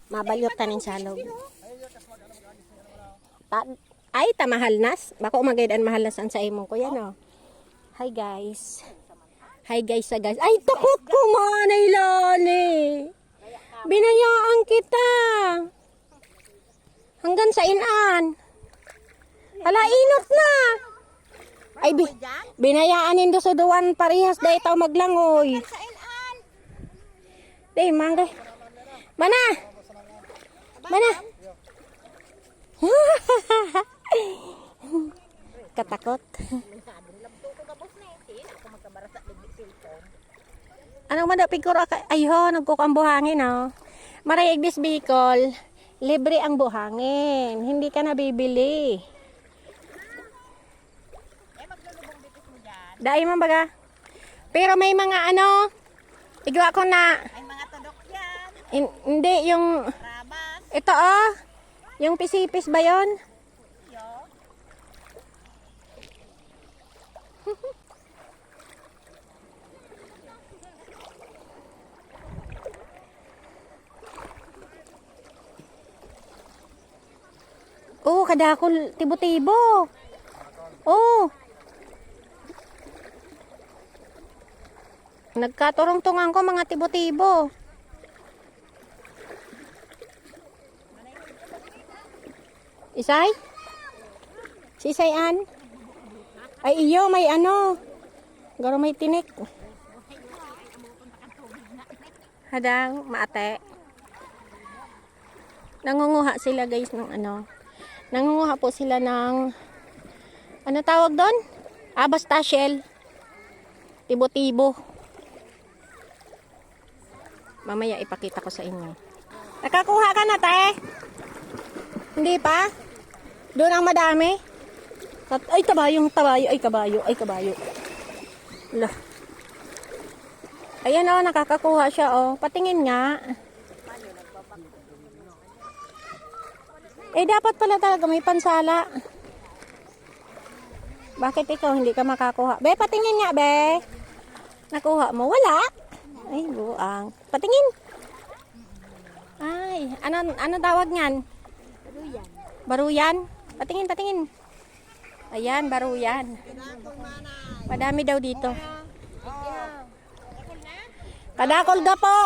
Mabalyot tanin salog. Ay, tamahal nas. Bako magaydan mahal nas ang sa imong ko yan, oh. Hi, guys. Hi, guys, sa guys. Ay, takot ko, manay lani. Binayaan kita. Hanggang sa inan. Hala, inot na. Ay, binayaan nindo sa duwan parihas da itaw maglangoy. Day, manggay. Mana? Mana? Katakot. Anong madapig ko ra? Ayho, nagkukambuhangin, oh. Maray Ignis Bicol, libre ang buhangin. Hindi ka nabibili. Dai man baga. Pero may mga ano, igwa ko na. May mga tudok yan. Hindi, yung Rabas. ito, oh. Yung pisipis ba yun? Yo. Oh, kadakol tibo-tibo. Oh. Nagkaturong-tungan ko mga tibo-tibo. Isay? Si Isayan? Ay, iyo, may ano. Garo may tinik. Hadang, maate. Nangunguha sila guys ng ano. Nangunguha po sila ng ano tawag doon? Ah, basta shell. Tibo-tibo. Mamaya ipakita ko sa inyo. Nakakuha ka na, te? Hindi pa? Doon ang madami? Ay, kabayong tabayo. Ay, kabayo. Ay, kabayo. Lah. Ayan, oh, nakakakuha siya, oh. Patingin nga. Eh, dapat pala talaga may pansala. Bakit ikaw hindi ka makakuha? Be, patingin nga, be. Nakuha mo? Wala. Ay, buang. Patingin. Ay, ano tawag niyan? Baruyan. Baruyan? Patingin, patingin. Ayan, baruyan. Madami daw dito. Kadakol ga po.